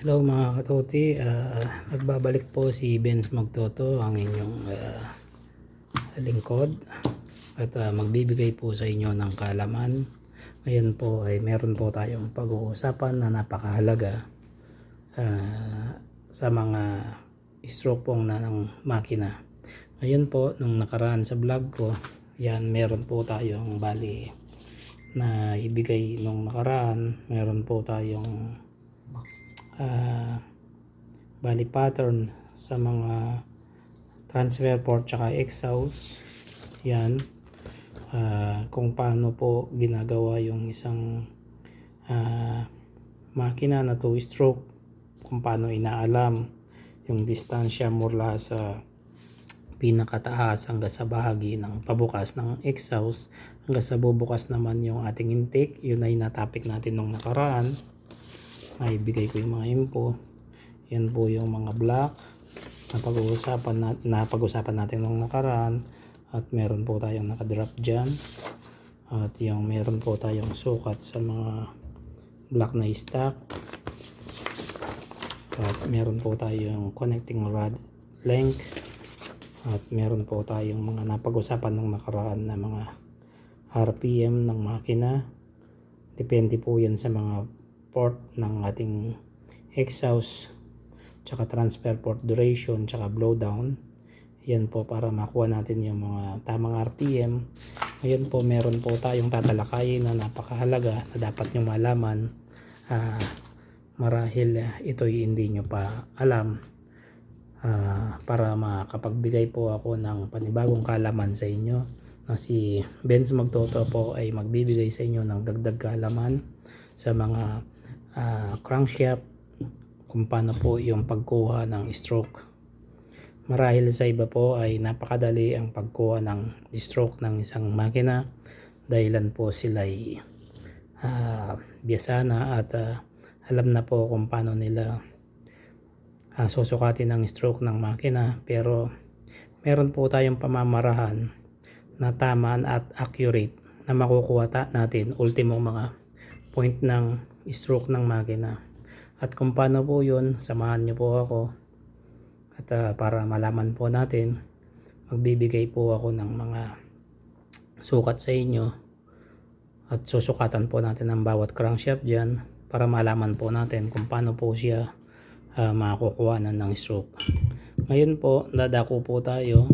Hello mga katoti, nagbabalik po si Benz Magtoto, ang inyong lingkod at magbibigay po sa inyo ng kaalaman. Ngayon po ay meron po tayong pag-uusapan na napakahalaga sa mga stroke pong ng makina. Ngayon po, nung nakaraan sa vlog ko, yan meron po tayong bali na ibigay nung nakaraan. Meron po tayong bali pattern sa mga transfer port tsaka exhaust. Yan, kung paano po ginagawa yung isang makina na 2-stroke, kung paano inaalam yung distansya mula sa pinakataas hanggang sa bahagi ng pabukas ng exhaust hanggang sa bubukas naman yung ating intake. Yun ay natapik natin nung nakaraan. Ay bigay ko yung mga info. Yan po yung mga block na pag-usapan natin nung nakaraan, at meron po tayong nakadrop dyan, at yung meron po tayong sukat sa mga block na stock, at meron po tayong connecting rod length, at meron po tayong mga napag-usapan nung nakaraan na mga RPM ng makina. Depende po yan sa mga port ng ating exhaust tsaka transfer port duration tsaka blowdown. Yan po para makuha natin yung mga tamang RPM. Ngayon po meron po tayong tatalakayin na napakahalaga na dapat nyo malaman, marahil ito'y hindi nyo pa alam, para makapagbigay po ako ng panibagong kaalaman sa inyo. Na si Benz Magtoto po ay magbibigay sa inyo ng dagdag kaalaman sa mga crankshaft, kung paano po yung pagkuha ng stroke. Marahil sa iba po ay napakadali ang pagkuha ng stroke ng isang makina, dahilan po sila ay biyasa na at alam na po kung paano nila susukatin ang stroke ng makina. Pero meron po tayong pamamarahan na tama at accurate na makukuha natin ultimo mga point ng stroke ng makina. At kung paano po yun, samahan nyo po ako, at para malaman po natin, magbibigay po ako ng mga sukat sa inyo, at susukatan po natin ang bawat crankshaft dyan para malaman po natin kung paano po siya makukuha ng stroke. Ngayon po, dadako po tayo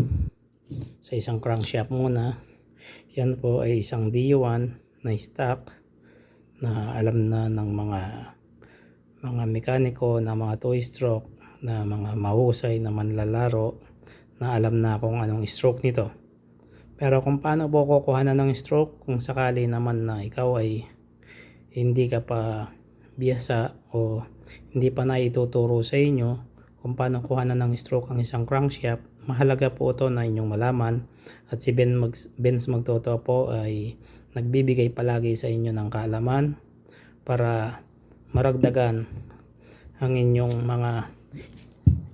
sa isang crankshaft muna. Yan po ay isang D1 na stock na alam na ng mga mekaniko na mga 2-stroke na mga mahusay na manlalaro, na alam na kung anong stroke nito. Pero kung paano po kukuha na ng stroke kung sakali naman na ikaw ay hindi ka pa biyasa o hindi pa naituturo sa inyo kung paano kuha na ng stroke ang isang crankshaft, mahalaga po ito na inyong malaman. At si Benz Magtoto po ay nagbibigay palagi sa inyo ng kaalaman para maragdagan ang inyong mga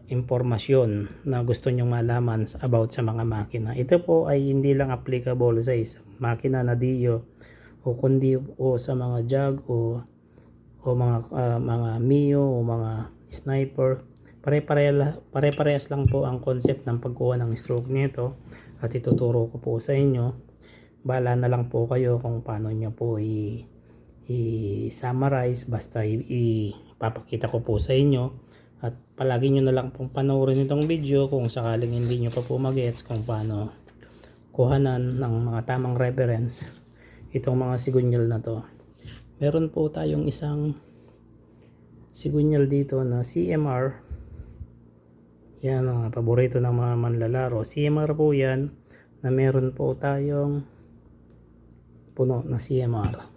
impormasyon na gusto nyong malaman about sa mga makina. Ito po ay hindi lang applicable sa isang makina na Dio o kundi o sa mga Jag o mga Mio o mga Sniper. Pare-parehas lang po ang concept ng pagkuha ng stroke nito, at ituturo ko po sa inyo. Bahala na lang po kayo kung paano nyo po i-summarize, basta ipapakita ko po sa inyo. At palagi nyo na lang pong panoorin itong video kung sakaling hindi nyo pa po mag-gets kung paano kuhanan ng mga tamang reference itong mga sigunyal na to. Meron po tayong isang sigunyal dito na CMR. Yan ang paborito ng mga manlalaro. CMR po yan, na meron po tayong puno na CMR.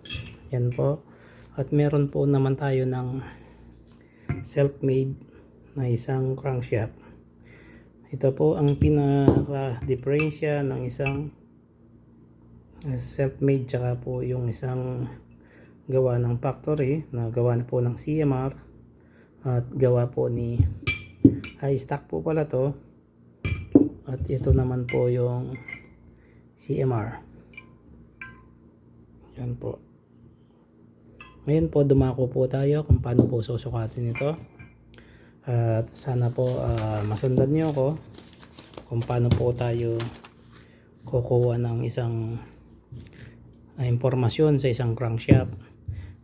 Yan po. At meron po naman tayo ng self-made na isang crankshaft. Ito po ang pinaka-diferensya ng isang self-made tsaka po yung isang gawa ng factory, na gawa na po ng CMR at gawa po ni high stock po pala to. At ito naman po yung CMR. Yan po. Ngayon po, dumako po tayo kung paano po susukatin ito. At sana po masundan nyo ako kung paano po tayo kukuha ng isang impormasyon sa isang crankshaft.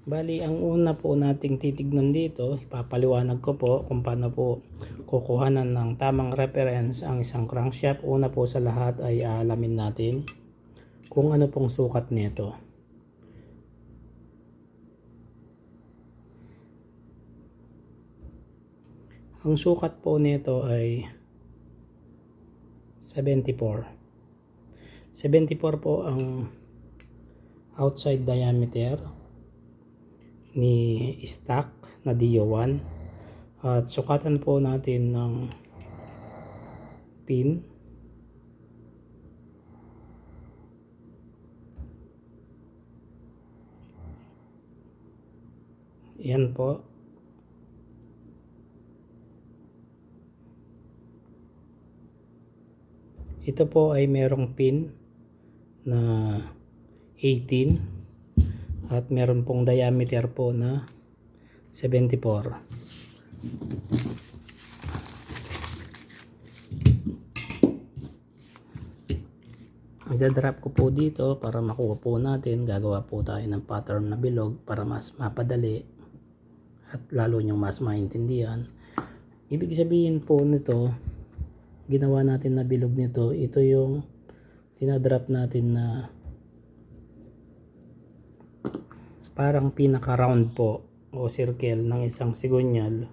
Bali, ang una po nating titignan dito, ipapaliwanag ko po kung paano po kukuhanan ng tamang reference ang isang crankshaft. Una po sa lahat ay aalamin natin kung ano pong sukat nito. Ang sukat po nito ay 74. 74 po ang outside diameter ni stock na DO1, at sukatan po natin ng pin. Yan po. Ito po ay merong pin na 18 at meron pong diameter po na 74. Magdadrop ko po dito para makuha po natin. Gagawa po tayo ng pattern na bilog para mas mapadali at lalo nyong mas maintindihan. Ibig sabihin po nito, ginawa natin na bilog nito, ito yung dinadrop natin na parang pinaka round po o circle ng isang sigonyal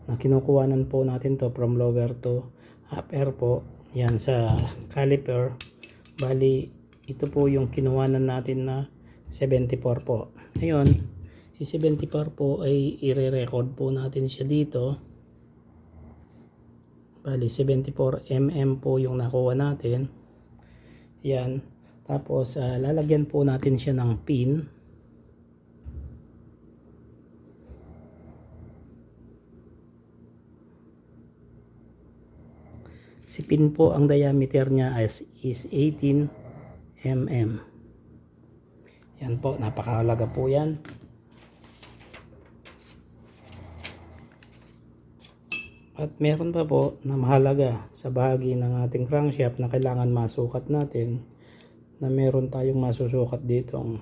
na kinukuhanan po natin to from lower to upper po. Yan sa caliper. Bali, ito po yung kinuhanan natin na 74 po. Ngayon, si 74 po ay i-record po natin siya dito. Bali, 74 mm po yung nakuha natin. Yan. Tapos, lalagyan po natin siya ng pin. Si pin po, ang diameter niya is 18 mm. Yan po, napakahalaga po yan. At meron pa po na mahalaga sa bahagi ng ating crankshaft na kailangan masukat natin, na meron tayong masusukat ditong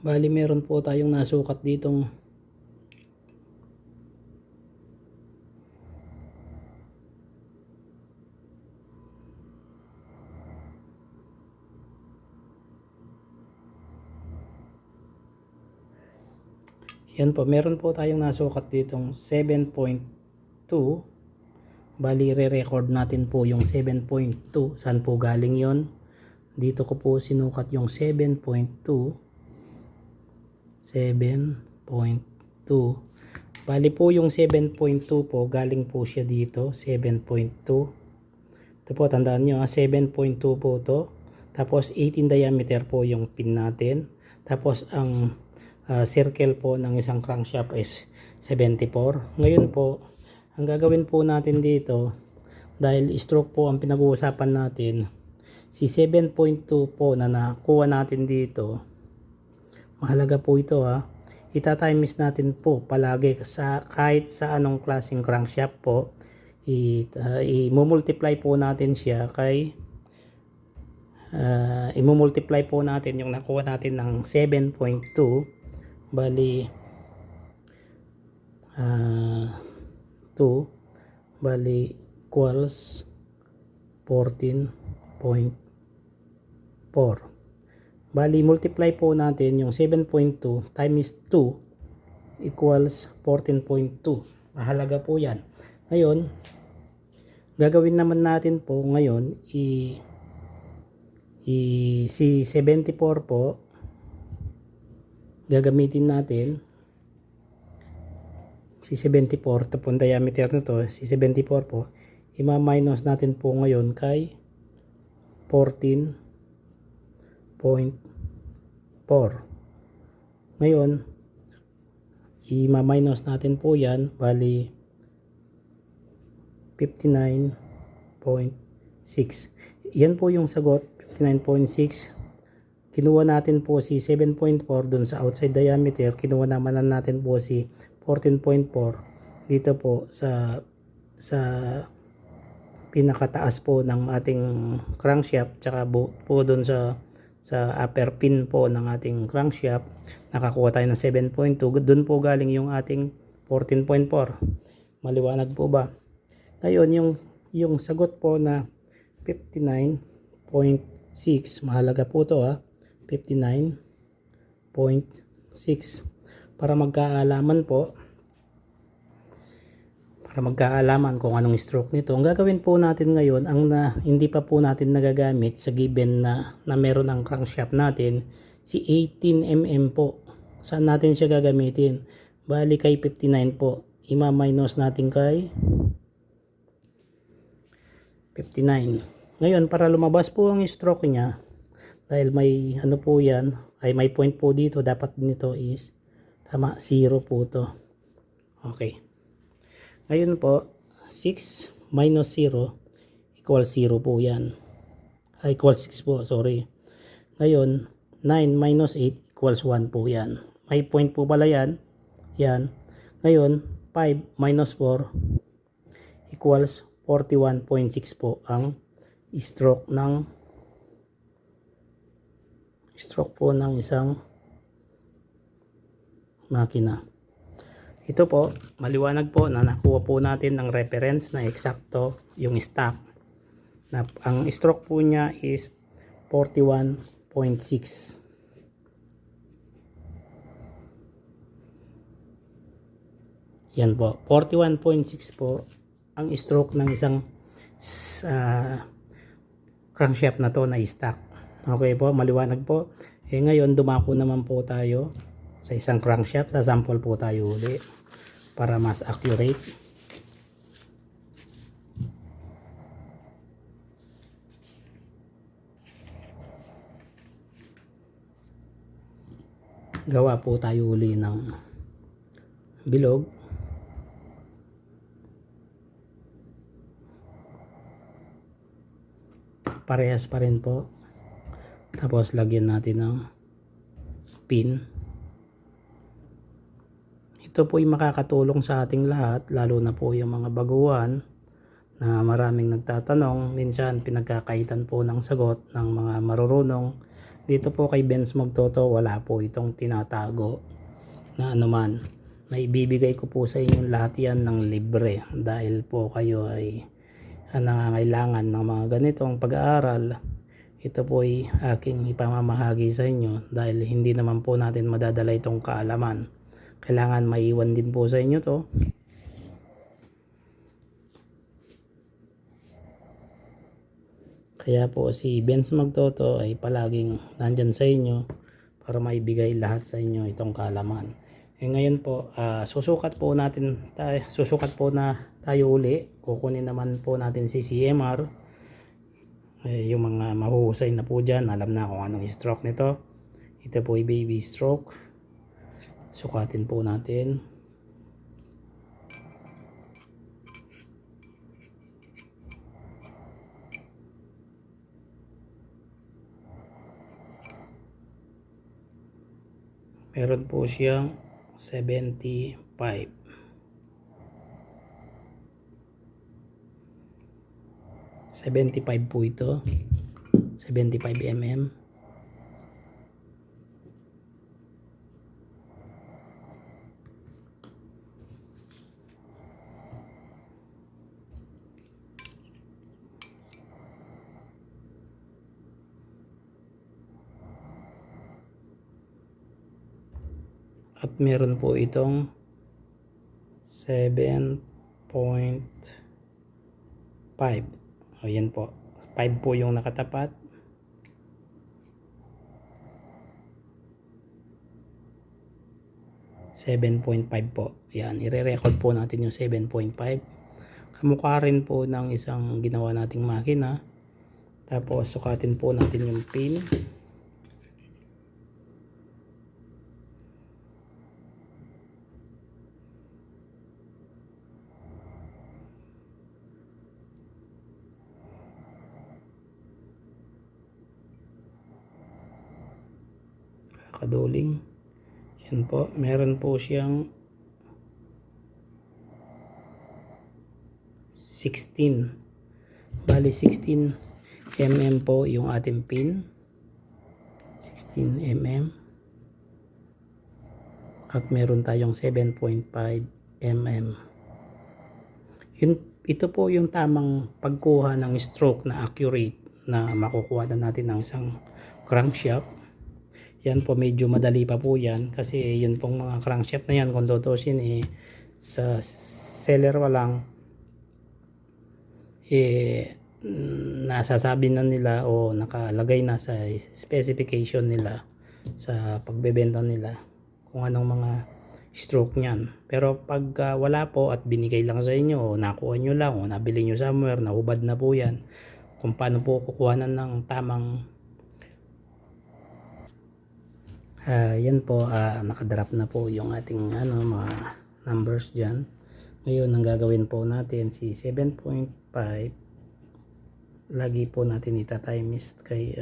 bali meron po tayong nasukat ditong yan po, meron po tayong nasukat ditong 7.2. Bali, re-record natin po yung 7.2. Saan po galing yon? Dito ko po sinukat yung 7.2. 7.2. Bali po yung 7.2 po, galing po siya dito, 7.2. Ito po, tandaan nyo, 7.2 po to. Tapos 18 diameter po yung pin natin. Tapos ang circle po ng isang crankshaft is 74. Ngayon po, ang gagawin po natin dito, dahil stroke po ang pinag-uusapan natin, si 7.2 po na nakuha natin dito, mahalaga po ito itatimes natin po palagi sa kahit sa anong klaseng crankshaft po. I-multiply po natin siya kay i-multiply po natin yung nakuha natin ng 7.2. Bali 2 bali equals 14.4. Bali, multiply po natin yung 7.2 times 2 equals 14.2. Mahalaga po yan. Ngayon, gagawin naman natin po ngayon, si 74 po, gagamitin natin, si 74, ito po ang diameter nito, si 74 po, ima-minus natin po ngayon kay 14.4. Ngayon, i-minus natin po yan, bali 59.6. Yan po yung sagot, 59.6. Kinuha natin po si 7.4 dun sa outside diameter. Kinuha naman natin po si 14.4 dito po sa pinakataas po ng ating crankshaft, tsaka po dun sa upper pin po ng ating crankshaft. Nakakuha tayo ng 7.2. Dun po galing yung ating 14.4. Maliwanag po ba? Ngayon yung sagot po na 59.6, mahalaga po to 59.6, para magkaalaman kung anong stroke nito. Ang gagawin po natin ngayon, hindi pa po natin nagagamit sa given na meron ang crankshaft natin, si 18mm po. Saan natin siya gagamitin? Bali kay 59 po, ima-minus natin kay 59. Ngayon, para lumabas po ang stroke niya, dahil may po yan, ay may point po dito, dapat nito is tama, 0 po to. Okay. Ngayon po, 6 minus 0 equals 0 po yan. Equals 6 po, sorry. Ngayon, 9 minus 8 equals 1 po yan. May point po pala yan. Yan. Ngayon, 5 minus 4 equals 41.6 po ang stroke po ng isang makina. Ito po, maliwanag po na nakuha po natin ng reference na eksakto yung stock. Ang stroke po niya is 41.6. Yan po, 41.6 po ang stroke ng isang crankshaft na to na stock. Okay po, maliwanag po. Ngayon dumako naman po tayo sa isang crankshaft. Sa sample po tayo uli para mas accurate. Gawa po tayo uli ng bilog. Parehas pa rin po. Tapos lagyan natin ng pin. Ito po ay makakatulong sa ating lahat, lalo na po yung mga baguhan na maraming nagtatanong. Minsan pinagkakaitan po ng sagot ng mga marurunong. Dito po kay Benz Magtoto, wala po itong tinatago na anuman. Naibibigay ko po sa inyo lahat yan ng libre, dahil po kayo ay nangangailangan ng mga ganitong pag-aaral. Ito po ay aking ipamamahagi sa inyo, dahil hindi naman po natin madadala itong kaalaman. Kailangan maiwan din po sa inyo to. Kaya po si Benz Magtoto ay palaging nandyan sa inyo para maibigay lahat sa inyo itong kaalaman. Ngayon po, susukat po na tayo uli. Kukunin naman po natin si CMR. Yung mga mahuhusay na po dyan, alam na kung anong stroke nito. Ito po ay baby stroke. Sukatin po natin. Meron po siyang 75. 75 po ito. 75 mm. At meron po itong 7.5. Ayan po. 5 po yung nakatapat. .5 po. Yan, ire-record po natin yung 7.5. Kamukha rin po ng isang ginawa nating makina. Tapos sukatin po natin yung pin. nakaduling. Yan po, meron po siyang 16. Bali 16 mm po yung ating pin. 16 mm. At meron tayong 7.5 mm. Ito po yung tamang pagkuha ng stroke na accurate na makukuha na natin ng isang crankshaft. Yan po, medyo madali pa po yan kasi yun pong mga crankshaft na yan kung tutusin sa seller pa lang nasasabi na nila o nakalagay na sa specification nila sa pagbebenta nila kung anong mga stroke niyan. Pero pag wala po at binigay lang sa inyo o nakuha nyo lang o nabili nyo somewhere, nahubad na po yan, kung paano po kukuhanan ng tamang yan po, nakadrop na po yung ating mga numbers dyan. Ngayon ang gagawin po natin si 7.5, lagi po natin itatimes kay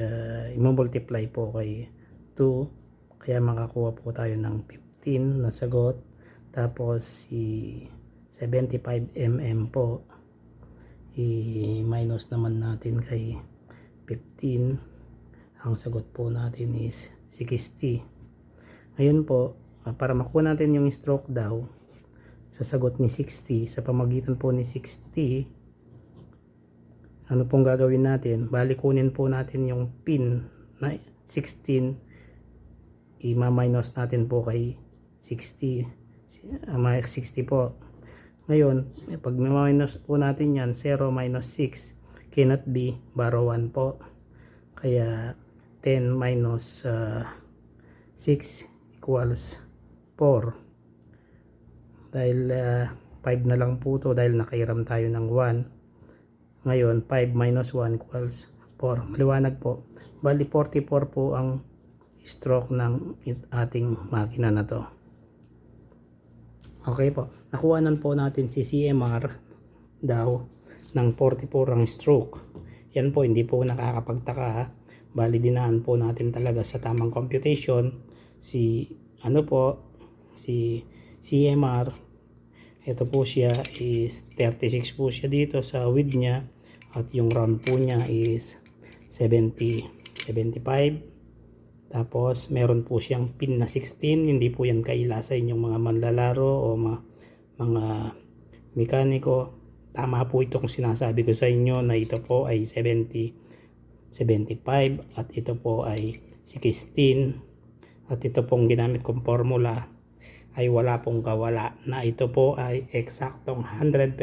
i-multiply po kay 2, kaya makakuha po tayo ng 15 na sagot. Tapos si 75 mm po i-minus naman natin kay 15, ang sagot po natin is 60. Ngayon po, para makuha natin yung stroke daw sa sagot ni 60, sa pamagitan po ni 60, ano pong gagawin natin? Bali kunin po natin yung pin na 16, i-minus natin po kay 60, 60 po. Ngayon, pag minus po natin yan, 0 minus 6 cannot be, borrow 1 po. Kaya 10 minus 6 equals 4. Dahil 5 na lang po to dahil nakairam tayo ng 1. Ngayon 5 minus 1 equals 4. Maliwanag po. Bali 44 po ang stroke ng ating makina na to. Okay po. Nakuhanan po natin si CMR daw ng 44 ang stroke. Yan po, hindi po nakakapagtaka ha. Bali dinaan po natin talaga sa tamang computation si CMR. Ito po siya is 36 po siya dito sa width niya at yung round po niya is 75. Tapos meron po siyang pin na 16. Hindi po yan kaila sa inyong mga manlalaro o mga mekaniko. Tama po itong sinasabi ko sa inyo na ito po ay 75 at ito po ay 16 at ito pong ginamit kong formula ay wala pong kawala na ito po ay eksaktong 100%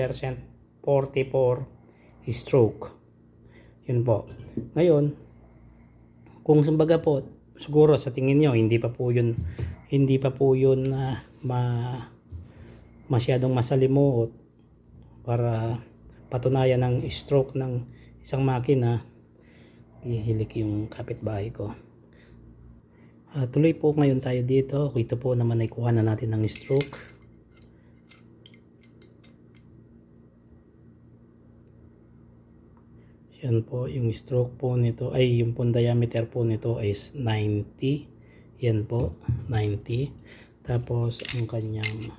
44 stroke. Yun po. Ngayon, kung kumbaga po siguro sa tingin nyo hindi pa po yun masyadong masalimuot para patunayan ng stroke ng isang makina, ihilik yung kapitbahay ko. Tuloy po ngayon tayo dito. Ito po naman ay kuha na natin ng stroke. Yan po yung stroke po nito ay yung pong diameter po nito is 90. Yan po 90. Tapos ang kanyang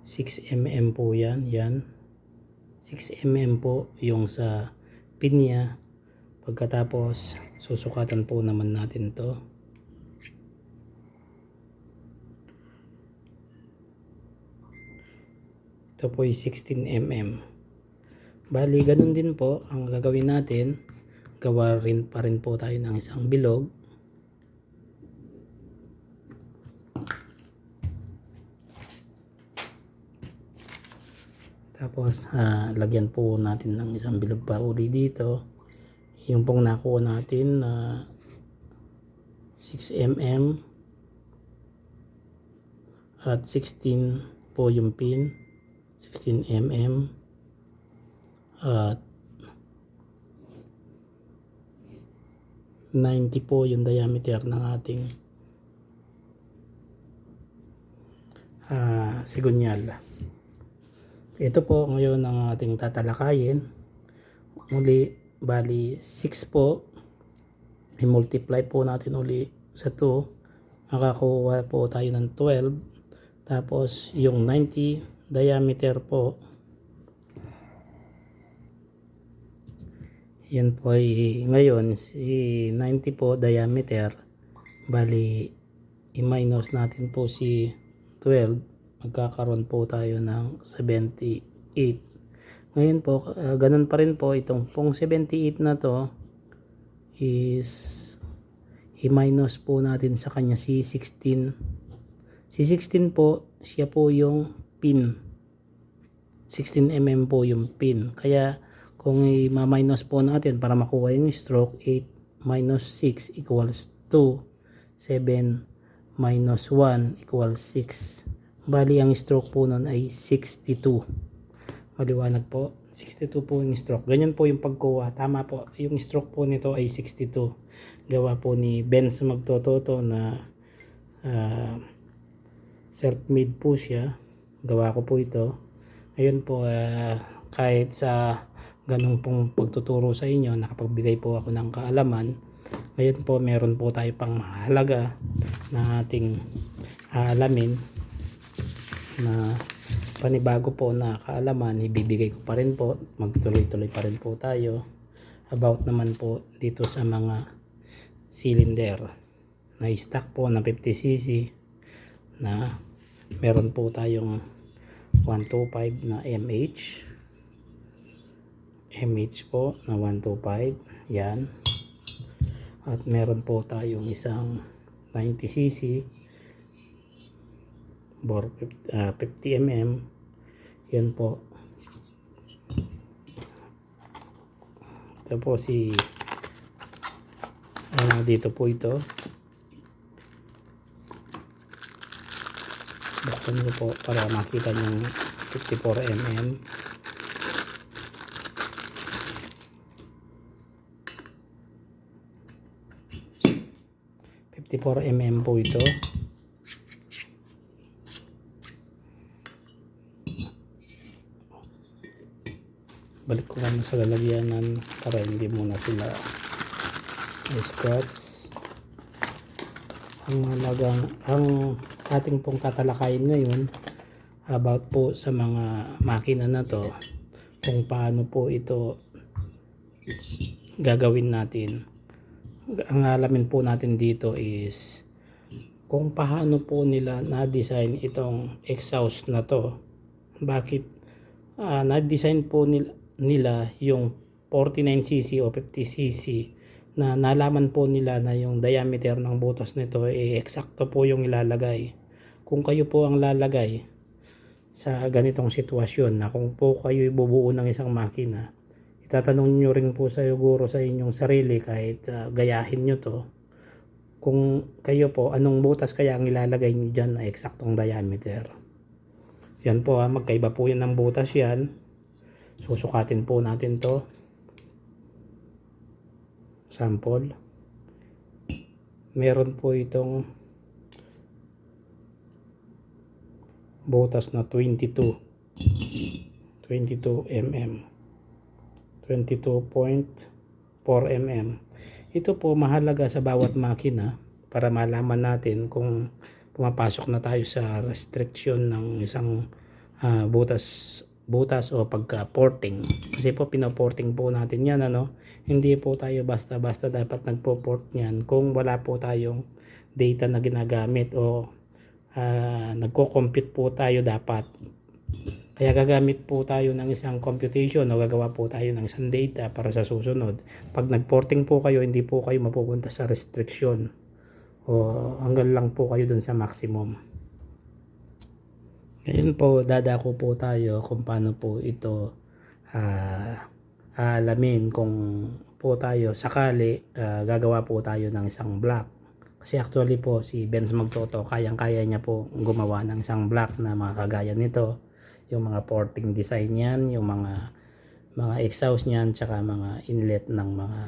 6 mm po yan. 6 mm po yung sa pin niya. Pagkatapos susukatan po naman natin to. Ito po ay 16 mm. Bali ganun din po ang gagawin natin. Gawa rin pa rin po tayo ng isang bilog. Tapos lagyan po natin ng isang bilog pa uli dito. Yung pong nakuha natin na 6 mm at 16 po yung pin, 16 mm at 90 po yung diameter ng ating sigunyal. Ito po ngayon ang ating tatalakayin. Muli, bali 6 po. I-multiply po natin uli sa 2. Makakuha po tayo ng 12. Tapos yung 90 diameter po, yan po ay ngayon si 90 po diameter, bali i-minus natin po si 12, magkakaroon po tayo ng 78. Ngayon po ganun pa rin po, itong pong 78 na to is i-minus po natin sa kanya si 16. Si 16 po, siya po yung pin, 16 mm po yung pin. Kaya kung i-minus po natin para makuha yung stroke, 8 minus 6 equals 2, 7 minus 1 equals 6. Bali ang stroke po nun ay 62. Maliwanag po, 62 po yung stroke. Ganyan po yung pagkuha, tama po. Yung stroke po nito ay 62. Gawa po ni Benz Magtototo na self-made po siya. Gawa ko po ito. Ayun po, kahit sa ganung pong pagtuturo sa inyo, nakapagbigay po ako ng kaalaman. Ngayon po, meron po tayo pang mahalaga na ating aalamin, na panibago po na kaalaman, ibibigay ko pa rin po. Magtuloy-tuloy pa rin po tayo about naman po dito sa mga cylinder na stock po na 50cc, na meron po tayong 125 na MH po na 125 yan, at meron po tayong isang 90cc bore 50mm yan po. Tapos dito po ito, buksan ko po para makita yung 54mm. po ito. Balik ko muna sa lalagyanan para hindi muna sila scratch. Ang ating pong tatalakayin ngayon about po sa mga makina na to, kung paano po ito gagawin natin. Ang alamin po natin dito is kung paano po nila na-design itong exhaust na to. Bakit na-design po nila yung 49cc o 50cc, na nalaman po nila na yung diameter ng butas nito eksakto po yung ilalagay. Kung kayo po ang lalagay sa ganitong sitwasyon, na kung po kayo ibubuo ng isang makina, itatanong nyo rin po siguro sa inyong sarili, kahit gayahin nyo to, kung kayo po, anong butas kaya ang ilalagay nyo dyan na eksaktong diameter. Yan po, magkaiba po yan ng butas yan. Susukatin po natin to, sample. Meron po itong butas na 22 mm, 22.4 mm. Ito po mahalaga sa bawat makina para malaman natin kung pumapasok na tayo sa restriction ng isang butas o pagka-porting. Kasi po pinoporting po natin yan, hindi po tayo basta-basta dapat nagpo-port niyan kung wala po tayong data na ginagamit o nagko-compute po tayo dapat. Kaya gagamit po tayo ng isang computation o gagawa po tayo ng isang data para sa susunod. Pag nag-porting po kayo, hindi po kayo mapupunta sa restriction o hanggang lang po kayo dun sa maximum. Ngayon po, dadako po tayo kung paano po ito alamin kung po tayo sakali gagawa po tayo ng isang block. Kasi actually po si Benz Magtoto, kayang-kaya niya po gumawa ng isang block na mga kagaya nito. Yung mga porting design niyan, yung mga exhaust niyan, tsaka mga inlet ng mga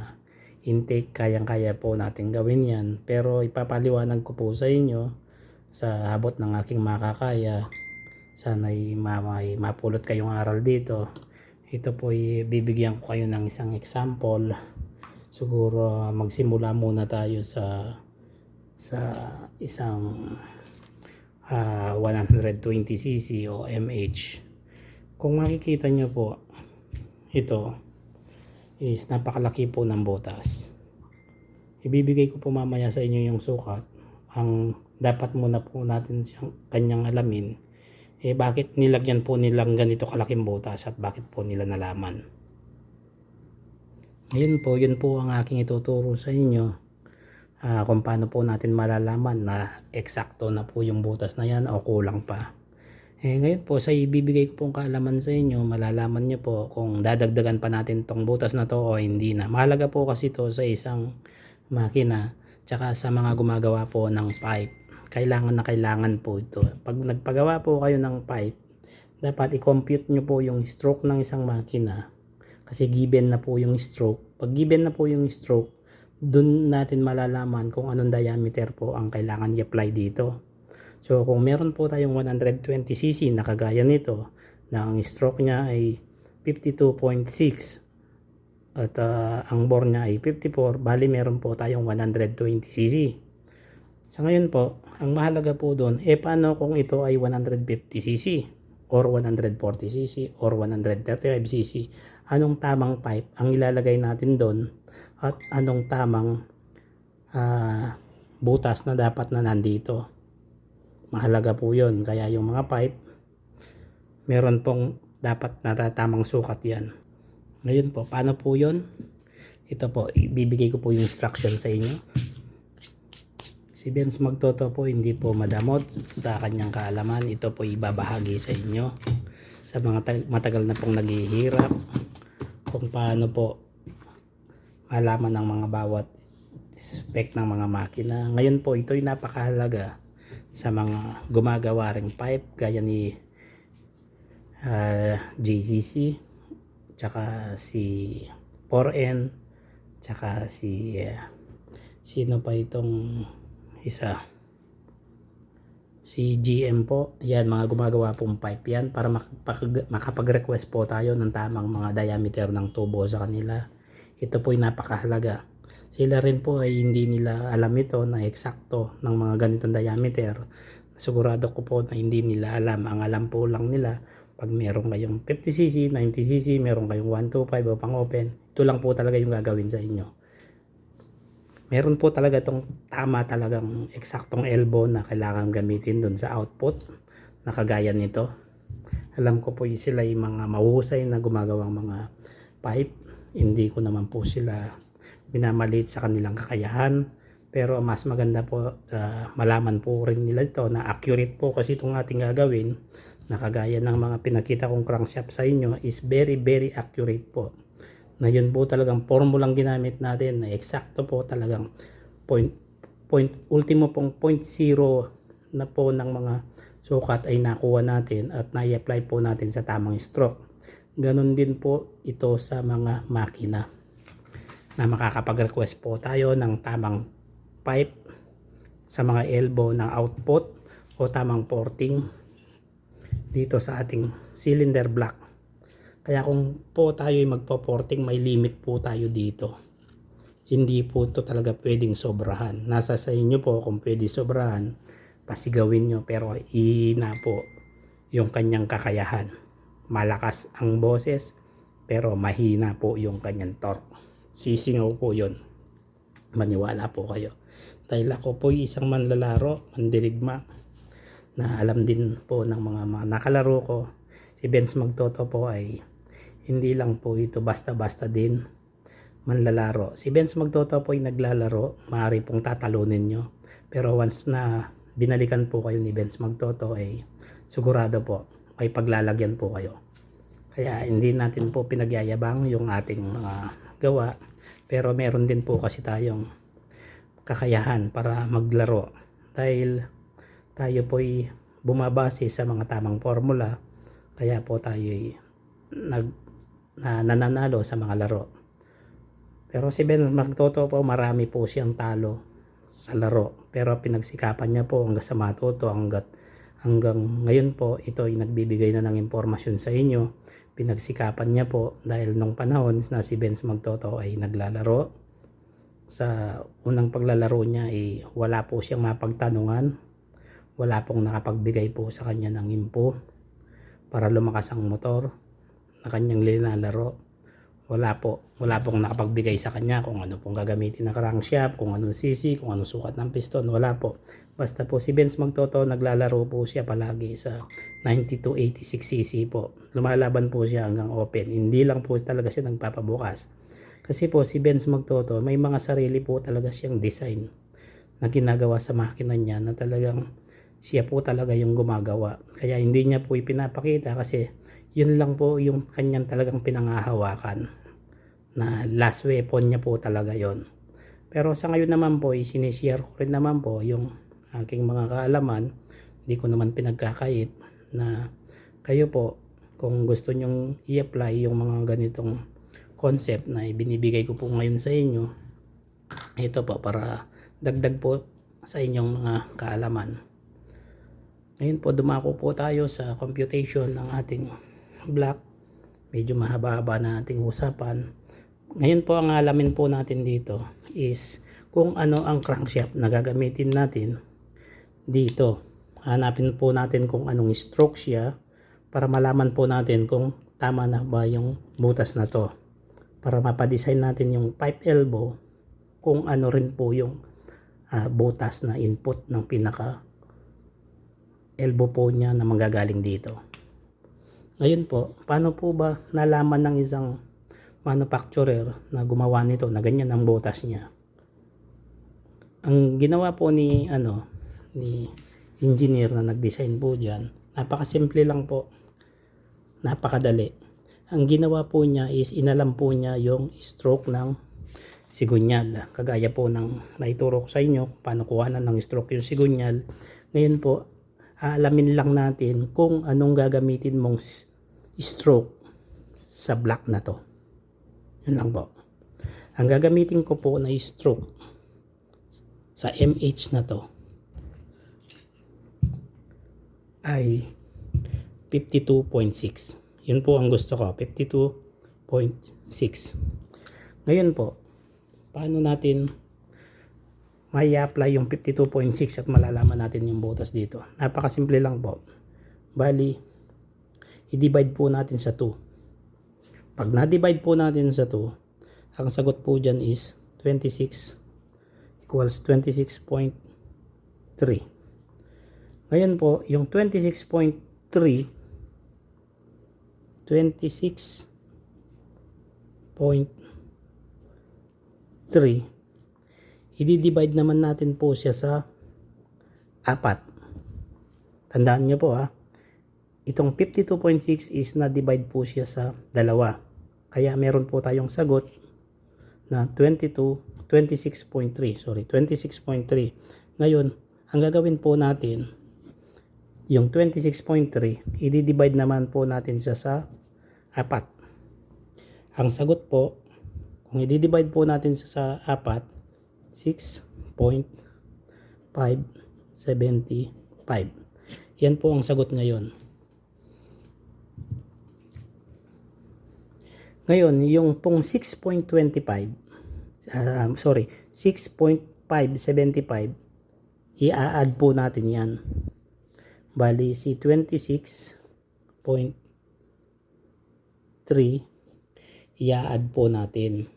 intake, kayang-kaya po natin gawin yan. Pero ipapaliwanag ko po sa inyo sa abot ng aking makakaya Sana'y may mapulot kayong aral dito. Ito po bibigyan ko kayo ng isang example. Siguro magsimula muna tayo sa isang 120cc o MH. Kung makikita nyo po, ito is napakalaki po ng butas. Ibibigay ko po mamaya sa inyo yung sukat. Ang dapat muna po natin siyang kanyang alamin, bakit nilagyan po nilang ganito kalaking butas at bakit po nila nalaman. Ngayon po, yun po ang aking ituturo sa inyo, kung paano po natin malalaman na eksakto na po yung butas na yan o kulang pa. Ngayon po, sa ibibigay ko pong kaalaman sa inyo, malalaman nyo po kung dadagdagan pa natin tong butas na to o hindi na. Mahalaga po kasi to sa isang makina, tsaka sa mga gumagawa po ng pipe. Kailangan po ito. Pag nagpagawa po kayo ng pipe, dapat i-compute nyo po yung stroke ng isang makina, kasi given na po yung stroke. Pag given na po yung stroke, dun natin malalaman kung anong diameter po ang kailangan i-apply dito. So kung meron po tayong 120cc na kagaya nito, na ang stroke niya ay 52.6 at ang bore niya ay 54, bali meron po tayong 120cc. Sa ngayon po, ang mahalaga po doon, paano kung ito ay 150cc or 140cc or 135cc? Anong tamang pipe ang ilalagay natin doon at anong tamang butas na dapat na nandito? Mahalaga po yun. Kaya yung mga pipe, meron pong dapat natatamang sukat yan. Ngayon po, paano po yun? Ito po, ibibigay ko po yung instruction sa inyo. Si Benz Magtoto po hindi po madamot sa kanyang kaalaman. Ito po ibabahagi sa inyo sa mga matagal na pong naghihirap kung paano po malaman ng mga bawat spec ng mga makina. Ngayon po, ito'y napakahalaga sa mga gumagawa ring pipe gaya ni JCC, tsaka si 4N, tsaka si sino pa itong isa, si GM po. Yan, mga gumagawa pong pipe yan para makapag-request po tayo ng tamang mga diameter ng tubo sa kanila. Ito po ay napakahalaga. Sila rin po ay hindi nila alam ito na eksakto ng mga ganitong diameter. Sigurado ko po na hindi nila alam. Ang alam po lang nila, pag meron kayong 50cc, 90cc, meron kayong 125 o pang open, ito lang po talaga yung gagawin sa inyo. Meron po talaga itong talagang eksaktong elbow na kailangan gamitin dun sa output na kagaya nito. Alam ko po sila yung mga mahusay na gumagawang mga pipe. Hindi ko naman po sila binamalit sa kanilang kakayahan. Pero mas maganda po malaman po rin nila ito na accurate po kasi itong ating gagawin na kagaya ng mga pinakita kong crankshaft sa inyo is very very accurate po. Na yun po talagang formulang ginamit natin na eksakto po talagang ultimo pong 0.0 na po ng mga sukat ay nakuha natin at na-apply po natin sa tamang stroke. Ganon din po ito sa mga makina na makakapag-request po tayo ng tamang pipe sa mga elbow ng output o tamang porting dito sa ating cylinder block. Kaya kung po tayo ay magpo-porting, may limit po tayo dito. Hindi po ito talaga pwedeng sobrahan. Nasa sa inyo po kung pwede sobrahan, pasigawin nyo, pero ina po yung kanyang kakayahan. Malakas ang boses pero mahina po yung kanyang torque. Sisingaw po yun. Maniwala po kayo. Dahil ako po isang manlalaro, mandirigma, na alam din po ng mga nakalaro ko. Si Benz Magtoto po ay hindi lang po ito basta-basta din manlalaro. Si Benz Magtoto po ay naglalaro, maaari pong tatalunin nyo. Pero once na binalikan po kayo ni Benz Magtoto ay sigurado po may paglalagyan po kayo. Kaya hindi natin po pinagyayabang yung ating mga gawa. Pero meron din po kasi tayong kakayahan para maglaro. Dahil tayo po ay bumabase sa mga tamang formula. Kaya po tayo ay nananalo sa mga laro. Pero si Benz Magtoto po, marami po siyang talo sa laro. Pero pinagsikapan niya po hanggang sa matuto, hanggat Hanggang ngayon po, ito ay nagbibigay na ng impormasyon sa inyo. Pinagsikapan niya po dahil nung panahon na si Benz Magtoto ay naglalaro. Sa unang paglalaro niya ay wala po siyang mapagtanungan. Wala pong nakapagbigay po sa kanya ng info para lumakas ang motor na kanyang linalaro. Wala pong nakapagbigay sa kanya kung ano pong gagamitin na crankshaft, kung anong sisi, kung anong sukat ng piston. Wala po. Basta po si Benz Magtoto, naglalaro po siya palagi sa 90-86cc po. Lumalaban po siya hanggang open. Hindi lang po talaga siya nagpapabukas. Kasi po si Benz Magtoto, may mga sarili po talaga siyang design na ginagawa sa makina niya na talagang siya po talaga yung gumagawa. Kaya hindi niya po ipinapakita kasi yun lang po yung kanyang talagang pinangahawakan na last weapon niya po talaga yon. Pero sa ngayon naman po, sinishare ko rin naman po yung aking mga kaalaman. Hindi ko naman pinagkakait na kayo po, kung gusto nyong i-apply yung mga ganitong concept na ibinibigay ko po ngayon sa inyo, ito po para dagdag po sa inyong mga kaalaman. Ngayon po, dumako po tayo sa computation ng ating block. Medyo mahaba-haba na ating usapan. Ngayon po, ang alamin po natin dito is kung ano ang crankshaft na gagamitin natin dito. Hanapin po natin kung anong stroke siya para malaman po natin kung tama na ba yung butas na to. Para mapadesign natin yung pipe elbow kung ano rin po yung butas na input ng pinaka elbow po niya na manggagaling dito. Ngayon po, paano po ba nalaman ng isang manufacturer na gumawa nito na ganyan ang butas niya? Ang ginawa po ni engineer na nag-design po diyan, napakasimple lang po. Napakadali. Ang ginawa po niya is inalam po niya yung stroke ng sigunyal. Kagaya po ng naituro ko sa inyo paano kuhanan ng stroke yung sigunyal. Ngayon po, aalamin lang natin kung anong gagamitin mong stroke sa block na to. Yun lang po. Ang gagamitin ko po na stroke sa MH na to ay 52.6. Yun po ang gusto ko, 52.6. Ngayon po, paano natin may apply yung 52.6 at malalaman natin yung butas dito? Napakasimple lang po. Bali, i-divide po natin sa 2. Pag na-divide po natin sa 2, ang sagot po dyan is 26 equals 26.3. Ngayon po, yung 26.3, i-divide naman natin po siya sa 4. Tandaan nyo po itong 52.6 is na-divide po siya sa 2. Kaya meron po tayong sagot na 26.3. Ngayon, ang gagawin po natin, yung 26.3, i-divide naman po natin siya sa 4. Ang sagot po, kung i-divide po natin siya sa 4, 6.575. Yan po ang sagot ngayon. Ngayon, yung pong 6.575, i-add po natin yan. Bali, si 26.3, i-add po natin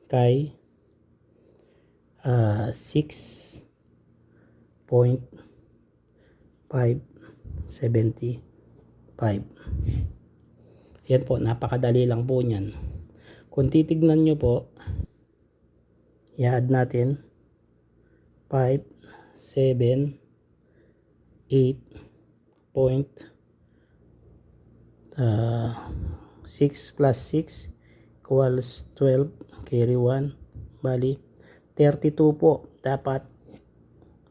kay 6.575. Yan po, napakadali lang po niyan. Kung titignan nyo po, i-add natin 5, 7, 6 plus 6 equals 12, carry 1, bali 32 po dapat,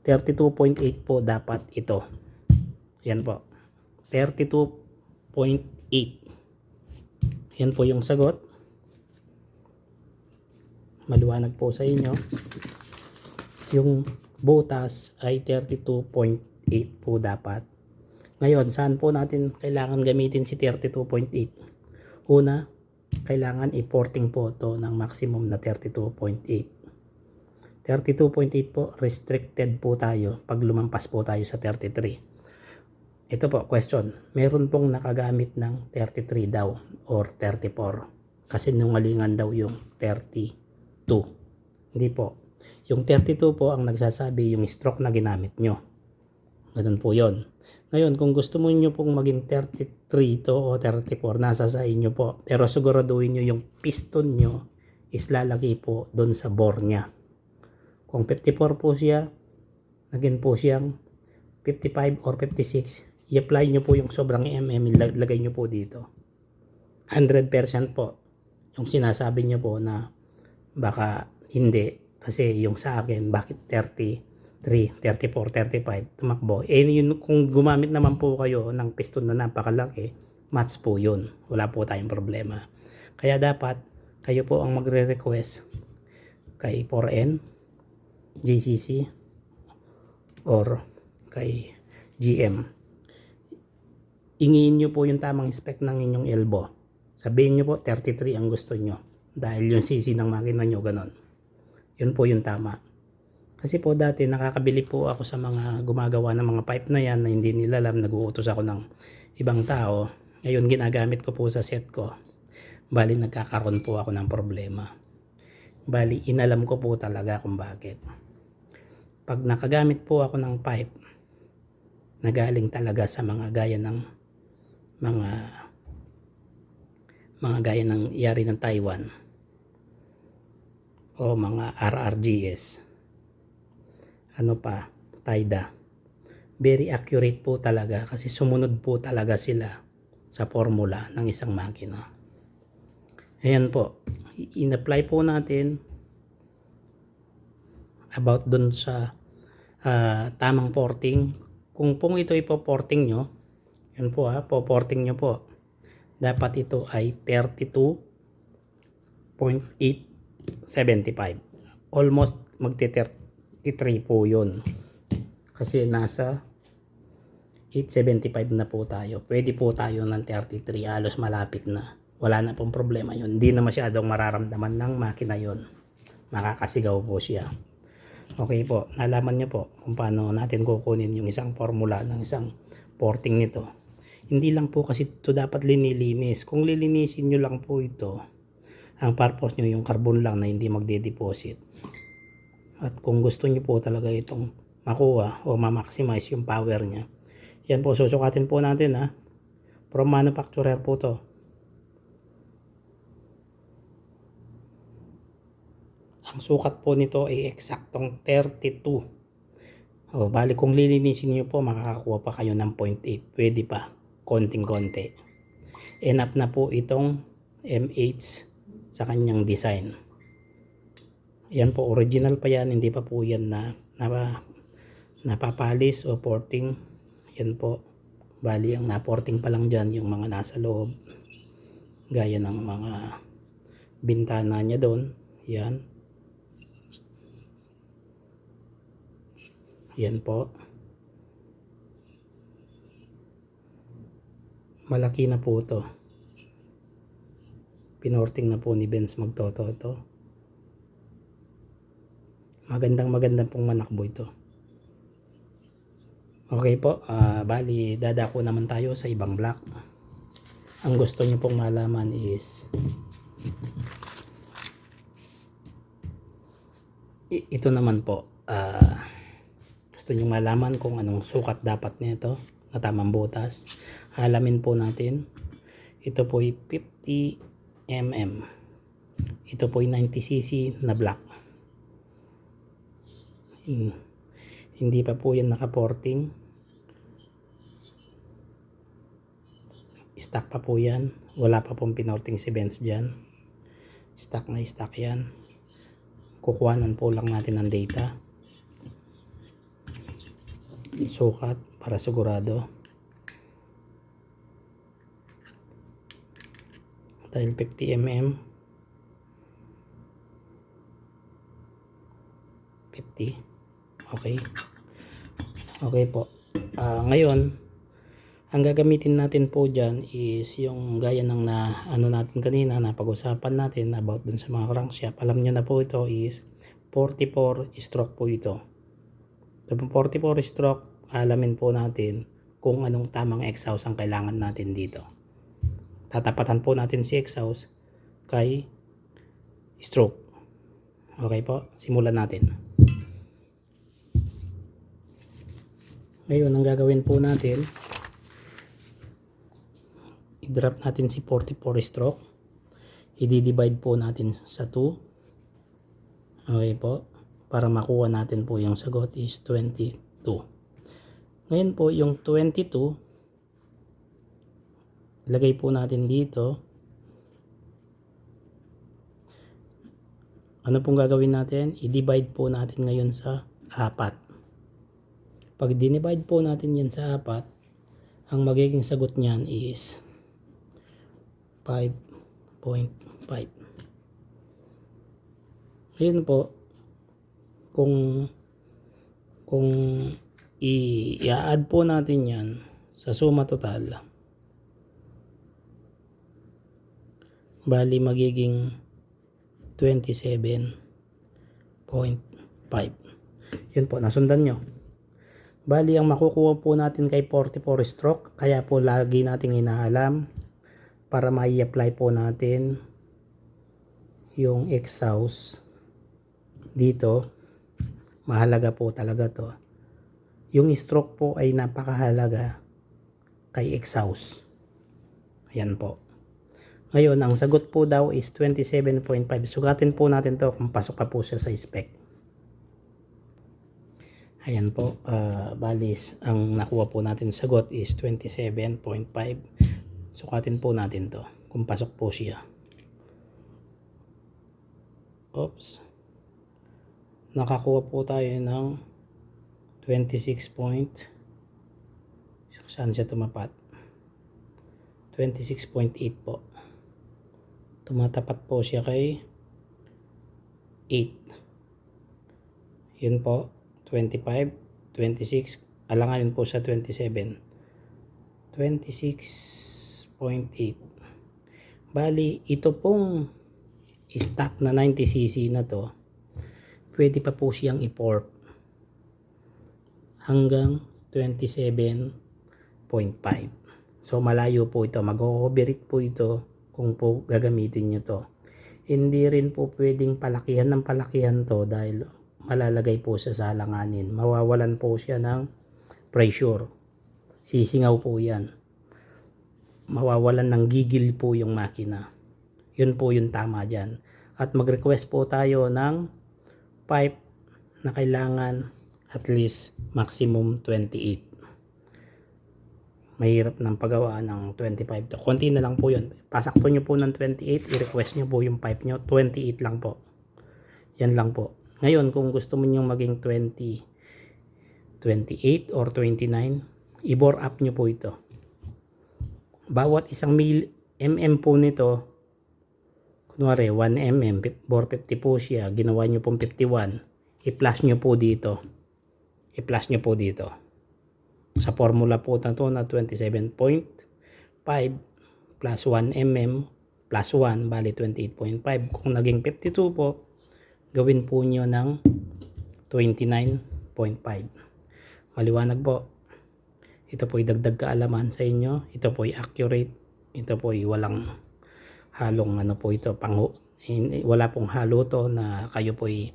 32.8 po dapat ito. Yan po, 32.8. Yan po yung sagot. Maliwanag po sa inyo. Yung butas ay 32.8 po dapat. Ngayon, saan po natin kailangan gamitin si 32.8? Una, kailangan i-porting po to ng maximum na 32.8. 32.8 po, restricted po tayo pag lumampas po tayo sa 33. Ito po, question. Meron pong nakagamit ng 33 daw or 34. Kasi nungalingan daw yung 32. Hindi po. Yung 32 po ang nagsasabi yung stroke na ginamit nyo. Ganun po yon. Ngayon, kung gusto mo nyo pong maging 33 to o 34, nasa sa inyo po. Pero siguraduhin nyo yung piston nyo is lalaki po doon sa bore nya. Kung 54 po siya, naging po siyang 55 or 56, i-apply nyo po yung sobrang ilagay nyo po dito. 100% po yung sinasabi nyo po na baka hindi. Kasi yung sa akin, bakit 33, 34, 35 tumakbo? Yun, kung gumamit naman po kayo ng piston na napakalaki, match po yun. Wala po tayong problema. Kaya dapat kayo po ang magre-request kay 4N, JCC, or kay GM. Ingin nyo po yung tamang spec ng inyong elbow. Sabihin nyo po 33 ang gusto nyo. Dahil yung CC ng makina nyo ganon. Yun po yung tama. Kasi po dati nakakabili po ako sa mga gumagawa ng mga pipe na yan na hindi nila alam. Nag-uutos ako ng ibang tao. Ngayon ginagamit ko po sa set ko. Bali nagkakaroon po ako ng problema. Bali inalam ko po talaga kung bakit. Pag nakagamit po ako ng pipe na galing talaga sa mga gaya ng yari ng Taiwan o mga RRGS, ano pa, Taida, very accurate po talaga kasi sumunod po talaga sila sa formula ng isang makina. Ayan po, in-apply po natin about dun sa tamang porting. Kung pong ito ipo-porting nyo, yun po po-porting nyo po, dapat ito ay 32.875. Almost magti-33 po yun. Kasi nasa 875 na po tayo. Pwede po tayo ng 33, halos malapit na. Wala na pong problema yun. Hindi na masyadong mararamdaman ng makina yun. Makakasigaw po siya. Okay po, nalaman nyo po kung paano natin kukunin yung isang formula ng isang porting nito. Hindi lang po kasi ito dapat linilinis. Kung lilinisin nyo lang po ito, ang purpose nyo yung carbon lang na hindi magde-deposit. At kung gusto nyo po talaga itong makuha o ma-maximize yung power nya, yan po, susukatin po natin from manufacturer po to. Ang sukat po nito ay eksaktong 32. Bali kung lilinisin niyo po, makakakuha pa kayo ng 0.8. Pwede pa, konting-konti. Enough na po itong MH sa kanyang design. Yan po, original pa yan. Hindi pa po yan na napapalis o porting. Yan po. Bali ang naporting pa lang dyan yung mga nasa loob. Gaya ng mga bintana niya doon. Yan. Yan po. Malaki na po to. Pinorting na po ni Benz Magtoto ito. Magandang pong manakbo ito. Okay po. Bali dadako naman tayo sa ibang block. Ang gusto niyo pong malaman is ito naman po. Gusto nyo malaman kung anong sukat dapat nito na tamang butas. Alamin po natin. Ito po ay 50 mm. Ito po ay 90cc na block. Hindi pa po yan nakaporting. Stock pa po yan. Wala pa pong pinorting si Benz dyan. Stock na stock yan. Kukuhanan po lang natin ng data. Sukat para sigurado. Dahil 50 mm 50. Okay po, Ngayon, ang gagamitin natin po dyan is yung gaya ng na ano natin kanina, na pag-usapan natin about dun sa mga crankshaft. Alam nyo na po ito is 44 stroke po ito. So 44 stroke, alamin po natin kung anong tamang exhaust ang kailangan natin dito. Tatapatan po natin si exhaust kay stroke. Okay po, simulan natin. Ngayon, ang gagawin po natin, i-drop natin si 44 stroke. I-divide po natin sa 2. Okay po, para makuha natin po yung sagot is 22. Ngayon po, yung 22, lagay po natin dito. Ano pong gagawin natin? I-divide po natin ngayon sa 4. Pag dinivide po natin yan sa 4, ang magiging sagot niyan is 5.5. Ngayon po, kung i-add po natin yan sa suma total, bali magiging 27.5. Yun po, nasundan nyo. Bali, ang makukuha po natin kay 44 stroke, kaya po lagi nating inaalam para mai-apply po natin yung exhaust dito. Mahalaga po talaga to. Yung stroke po ay napakahalaga kay exhaust. Ayan po. Ngayon, ang sagot po daw is 27.5. Sugatin po natin to kung pasok pa po siya sa spec. Ayan po, balis ang nakuha po natin sagot is 27.5. Sukatin po natin to kung pasok po siya. Oops. Nakakuha po tayo ng 26 point. Saan siya tumapat? 26.8 po. Tumatapat po siya kay 8. Yun po. 25, 26, alanganin po sa 27. 26.8. Bali, ito pong stock na 90cc na to, pwede pa po siyang i-port hanggang 27.5. So, malayo po ito. Mag-overheat po ito kung po gagamitin nyo to. Hindi rin po pwedeng palakihan ng palakihan to dahil malalagay po siya sa alanganin. Mawawalan po siya ng pressure. Sisingaw po yan. Mawawalan ng gigil po yung makina. Yun po yung tama dyan. At mag-request po tayo ng pipe na kailangan at least maximum 28. Mahirap ng paggawa ng 25 to. Konti na lang po yun. Pasakto nyo po ng 28. I-request nyo po yung pipe nyo. 28 lang po. Yan lang po. Ngayon, kung gusto mo nyong maging 20, 28 or 29, i-bore up nyo po ito. Bawat isang mm po nito, kunwari 1 mm, bore 50 po siya, ginawa nyo pong 51, i-plus nyo po dito. I-plus nyo po dito. Sa formula po na to na 27.5 plus 1 mm plus 1, bali 28.5. Kung naging 52 po, gawin po nyo ng 29.5. Maliwanag po. Ito po ay dagdag kaalaman sa inyo. Ito po ay accurate. Ito po ay walang halong ano po ito. Wala pong halo to na kayo po ay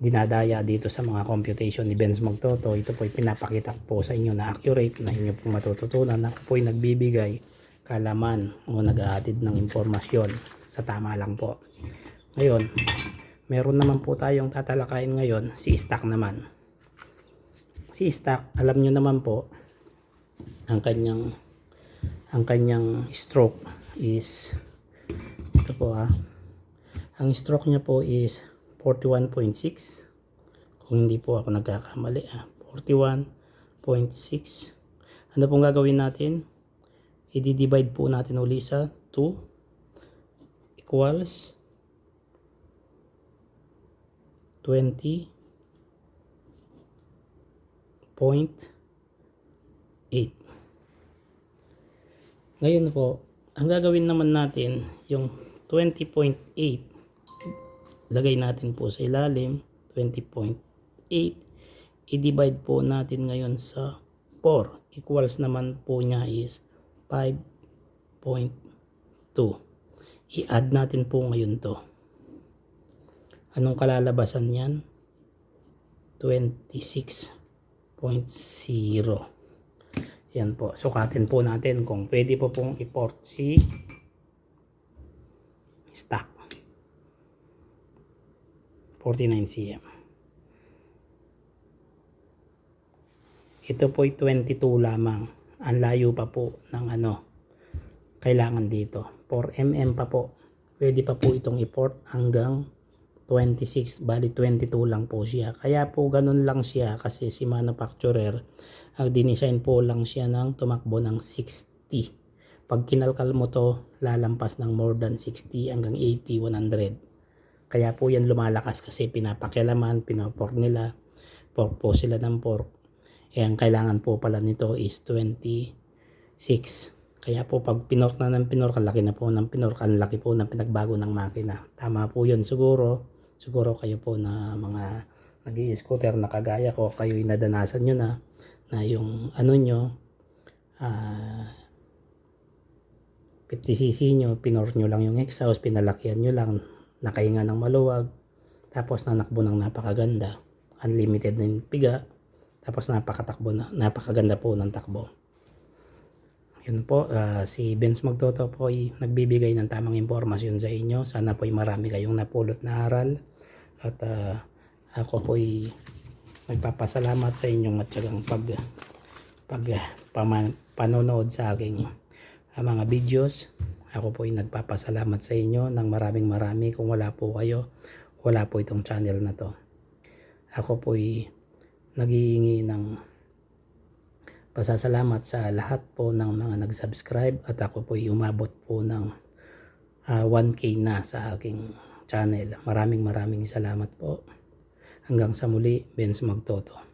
dinadaya dito sa mga computation ni Benz Magtoto. Ito po ay pinapakita po sa inyo na accurate, na inyo po matututunan. Ako po ay nagbibigay kaalaman o nag-aatid ng impormasyon sa tama lang po. Ngayon, meron naman po tayong tatalakayin ngayon, si stock naman. Si stock, alam nyo naman po, ang kanyang stroke is, ito po ang stroke niya po is 41.6. Kung hindi po ako nagkakamali, 41.6. Ano pong gagawin natin? I-divide po natin uli sa 2 equals 20 Ngayon po, ang gagawin naman natin, yung 20.8, lagay natin po sa ilalim, 20.8, i-divide po natin ngayon sa 4. Equals naman po niya is 5.2. I-add natin po ngayon to. Anong kalalabasan yan? 26.0. Yan po. Sukatin po natin kung pwede po pong i-port si stock. 49 cm. Ito po ay 22 lamang. Ang layo pa po ng kailangan dito. 4 mm pa po. Pwede pa po itong i-port hanggang 26. Bali 22 lang po siya. Kaya po ganun lang siya kasi si manufacturer dinesign po lang siya ng tumakbo ng 60. Pag kinalkal mo to, lalampas ng more than 60 hanggang 80, 100. Kaya po yan lumalakas kasi pinapakialaman, pinaport nila, pork po sila ng pork. Ang kailangan po pala nito is 26. Kaya po pag pinork na ng pinork, ang laki na po ng pinork, ang laki po ng pinagbago ng makina. Tama po yun siguro. Siguro kayo po na mga nag-i-scooter na kagaya ko, kayo'y nadanasan nyo na yung nyo 50cc nyo, pinork nyo lang yung exhaust, pinalakihan nyo lang, nakahinga ng maluwag, tapos nanakbo ng napakaganda, unlimited na yung piga, tapos napakaganda po ng takbo. Yun po, si Benz Magtoto po ay nagbibigay ng tamang impormasyon sa inyo. Sana po ay marami kayong napulot na aral, at ako po ay nagpapasalamat sa inyong matyagang panonood sa aking mga videos. Ako po ay nagpapasalamat sa inyo ng marami. Kung wala po kayo, wala po itong channel na to. Ako po ay naghihingi ng pasasalamat sa lahat po ng mga nag-subscribe, at ako po ay umabot po ng 1K na sa aking channel. Maraming salamat po. Hanggang sa muli, Benz Magtoto.